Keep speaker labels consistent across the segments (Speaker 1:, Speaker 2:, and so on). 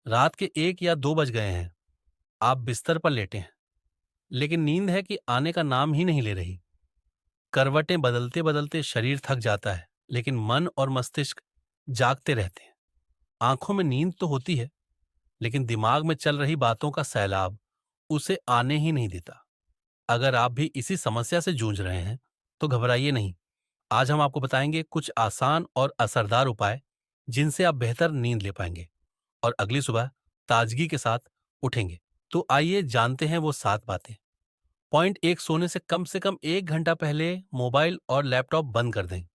Speaker 1: रात के 1 या 2 बज गए हैं। आप बिस्तर पर लेटे हैं, लेकिन नींद है कि आने का नाम ही नहीं ले रही। करवटें बदलते बदलते शरीर थक जाता है, लेकिन मन और मस्तिष्क जागते रहते हैं। आंखों में नींद तो होती है, लेकिन दिमाग में चल रही बातों का सैलाब उसे आने ही नहीं देता। अगर आप भी इसी समस्या से जूझ रहे हैं, तो घबराइए नहीं। आज हम आपको बताएंगे कुछ आसान और असरदार उपाय जिनसे आप बेहतर नींद ले पाएंगे और अगली सुबह ताजगी के साथ उठेंगे। तो आइए जानते हैं वो 7 बातें। पॉइंट 1, सोने से कम 1 घंटा पहले मोबाइल और लैपटॉप बंद कर दें।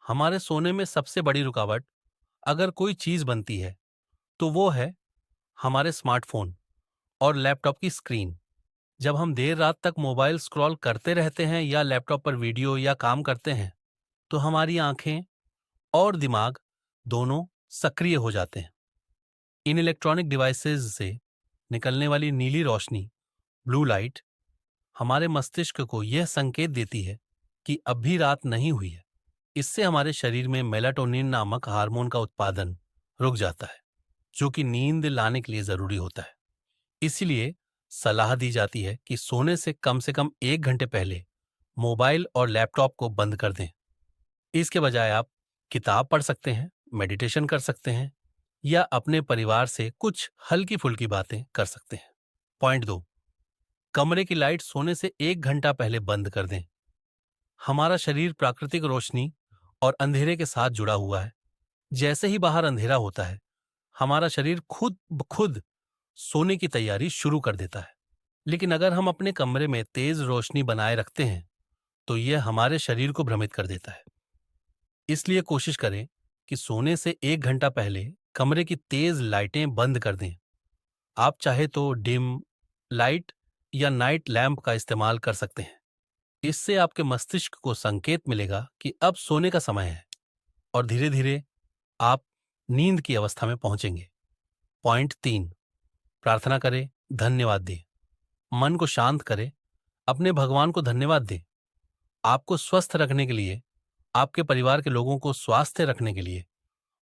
Speaker 1: हमारे सोने में सबसे बड़ी रुकावट अगर कोई चीज बनती है तो वो है हमारे स्मार्टफोन और लैपटॉप की स्क्रीन। जब हम देर रात तक मोबाइल स्क्रॉल करते रहते हैं या लैपटॉप पर वीडियो या काम करते हैं, तो हमारी आंखें और दिमाग दोनों सक्रिय हो जाते हैं। इन इलेक्ट्रॉनिक डिवाइसेज से निकलने वाली नीली रोशनी, ब्लू लाइट, हमारे मस्तिष्क को यह संकेत देती है कि अब भी रात नहीं हुई है। इससे हमारे शरीर में मेलाटोनिन नामक हार्मोन का उत्पादन रुक जाता है, जो कि नींद लाने के लिए जरूरी होता है। इसीलिए सलाह दी जाती है कि सोने से कम 1 घंटे पहले मोबाइल और लैपटॉप को बंद कर दें। इसके बजाय आप किताब पढ़ सकते हैं, मेडिटेशन कर सकते हैं या अपने परिवार से कुछ हल्की फुल्की बातें कर सकते हैं। पॉइंट 2, कमरे की लाइट सोने से 1 घंटा पहले बंद कर दें। हमारा शरीर प्राकृतिक रोशनी और अंधेरे के साथ जुड़ा हुआ है। जैसे ही बाहर अंधेरा होता है, हमारा शरीर खुद ब खुद सोने की तैयारी शुरू कर देता है। लेकिन अगर हम अपने कमरे में तेज रोशनी बनाए रखते हैं, तो यह हमारे शरीर को भ्रमित कर देता है। इसलिए कोशिश करें कि सोने से 1 घंटा पहले कमरे की तेज लाइटें बंद कर दें। आप चाहे तो डिम लाइट या नाइट लैंप का इस्तेमाल कर सकते हैं। इससे आपके मस्तिष्क को संकेत मिलेगा कि अब सोने का समय है और धीरे धीरे आप नींद की अवस्था में पहुंचेंगे। पॉइंट 3, प्रार्थना करें, धन्यवाद दें। मन को शांत करें, अपने भगवान को धन्यवाद दें। आपको स्वस्थ रखने के लिए, आपके परिवार के लोगों को स्वास्थ्य रखने के लिए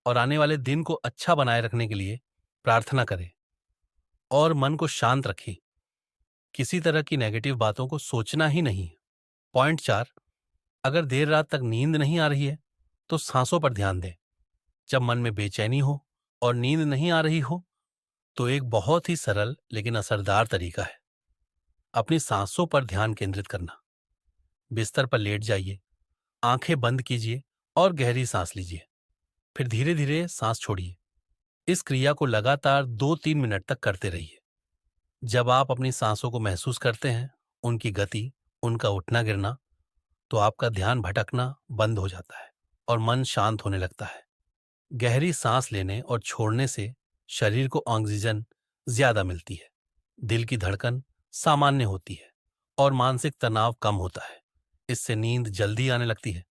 Speaker 1: और आने वाले दिन को अच्छा बनाए रखने के लिए प्रार्थना करें और मन को शांत रखें। किसी तरह की नेगेटिव बातों को सोचना ही नहीं। पॉइंट 4, अगर देर रात तक नींद नहीं आ रही है, तो सांसों पर ध्यान दें। जब मन में बेचैनी हो और नींद नहीं आ रही हो, तो एक बहुत ही सरल लेकिन असरदार तरीका है अपनी सांसों पर ध्यान केंद्रित करना। बिस्तर पर लेट जाइए, आंखें बंद कीजिए और गहरी सांस लीजिए। फिर धीरे धीरे सांस छोड़िए। इस क्रिया को लगातार 2-3 मिनट तक करते रहिए। जब आप अपनी सांसों को महसूस करते हैं, उनकी गति, उनका उठना गिरना, तो आपका ध्यान भटकना बंद हो जाता है और मन शांत होने लगता है। गहरी सांस लेने और छोड़ने से शरीर को ऑक्सीजन ज्यादा मिलती है, दिल की धड़कन सामान्य होती है और मानसिक तनाव कम होता है। इससे नींद जल्दी आने लगती है।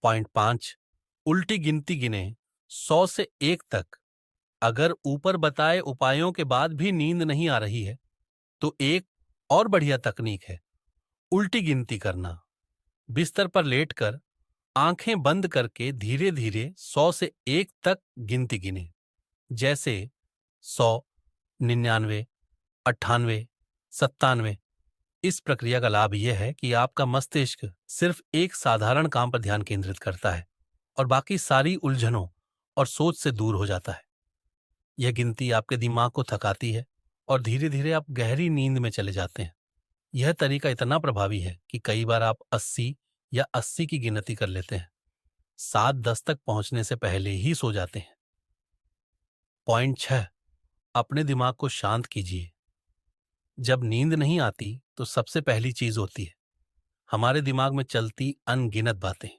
Speaker 1: पॉइंट 5, उल्टी गिनती गिने 100 से 1 तक। अगर ऊपर बताए उपायों के बाद भी नींद नहीं आ रही है, तो एक और बढ़िया तकनीक है उल्टी गिनती करना। बिस्तर पर लेटकर आंखें बंद करके धीरे धीरे 100 से 1 तक गिनती गिने। जैसे 100, 99, 98, 97। इस प्रक्रिया का लाभ यह है कि आपका मस्तिष्क सिर्फ एक साधारण काम पर ध्यान केंद्रित करता है और बाकी सारी उलझनों और सोच से दूर हो जाता है। यह गिनती आपके दिमाग को थकाती है और धीरे धीरे आप गहरी नींद में चले जाते हैं। यह तरीका इतना प्रभावी है कि कई बार आप 80 या 80 की गिनती कर लेते हैं। 7-10 तक पहुंचने से पहले ही सो जाते हैं। पॉइंट 6, अपने दिमाग को शांत कीजिए। जब नींद नहीं आती, तो सबसे पहली चीज होती है हमारे दिमाग में चलती अनगिनत बातें।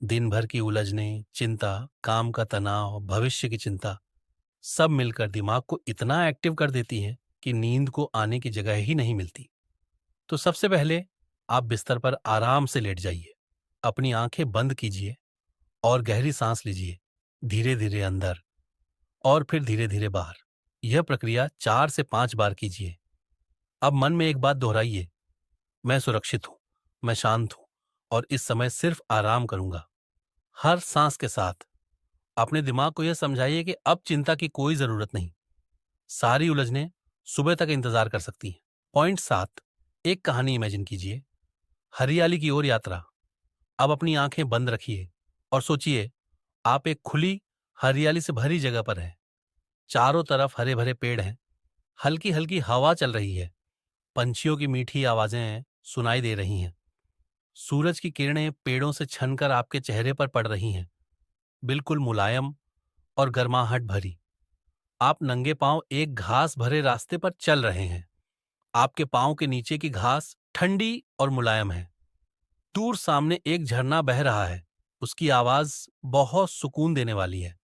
Speaker 1: दिन भर की उलझनें, चिंता, काम का तनाव, भविष्य की चिंता, सब मिलकर दिमाग को इतना एक्टिव कर देती हैं कि नींद को आने की जगह ही नहीं मिलती। तो सबसे पहले आप बिस्तर पर आराम से लेट जाइए, अपनी आंखें बंद कीजिए और गहरी सांस लीजिए, धीरे धीरे अंदर और फिर धीरे धीरे बाहर। यह प्रक्रिया 4 से 5 बार कीजिए। अब मन में एक बात दोहराइए, मैं सुरक्षित हूं, मैं शांत हूं और इस समय सिर्फ आराम करूंगा। हर सांस के साथ अपने दिमाग को यह समझाइए कि अब चिंता की कोई जरूरत नहीं, सारी उलझनें सुबह तक इंतजार कर सकती हैं। पॉइंट 7, एक कहानी इमेजिन कीजिए। हरियाली की ओर यात्रा। अब अपनी आंखें बंद रखिए और सोचिए आप एक खुली हरियाली से भरी जगह पर हैं। चारों तरफ हरे भरे पेड़ हैं, हल्की हल्की हवा चल रही है, पंछियों की मीठी आवाजें सुनाई दे रही हैं। सूरज की किरणें पेड़ों से छनकर आपके चेहरे पर पड़ रही हैं, बिल्कुल मुलायम और गर्माहट भरी। आप नंगे पांव एक घास भरे रास्ते पर चल रहे हैं। आपके पांव के नीचे की घास ठंडी और मुलायम है। दूर सामने एक झरना बह रहा है, उसकी आवाज बहुत सुकून देने वाली है।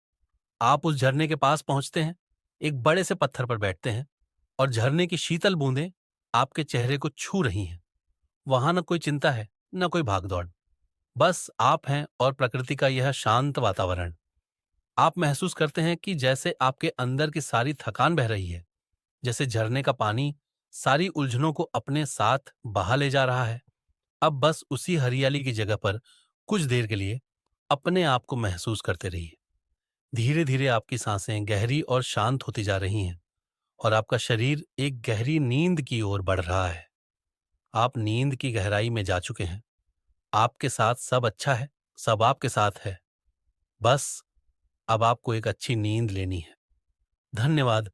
Speaker 1: आप उस झरने के पास पहुंचते हैं, एक बड़े से पत्थर पर बैठते हैं और झरने की शीतल बूंदें आपके चेहरे को छू रही हैं। वहां न कोई चिंता है, न कोई भागदौड़, बस आप हैं और प्रकृति का यह शांत वातावरण। आप महसूस करते हैं कि जैसे आपके अंदर की सारी थकान बह रही है, जैसे झरने का पानी सारी उलझनों को अपने साथ बहा ले जा रहा है। अब बस उसी हरियाली की जगह पर कुछ देर के लिए अपने आप को महसूस करते रहिए। धीरे धीरे आपकी सांसें गहरी और शांत होती जा रही हैं और आपका शरीर एक गहरी नींद की ओर बढ़ रहा है। आप नींद की गहराई में जा चुके हैं। आपके साथ सब अच्छा है, सब आपके साथ है। बस अब आपको एक अच्छी नींद लेनी है। धन्यवाद।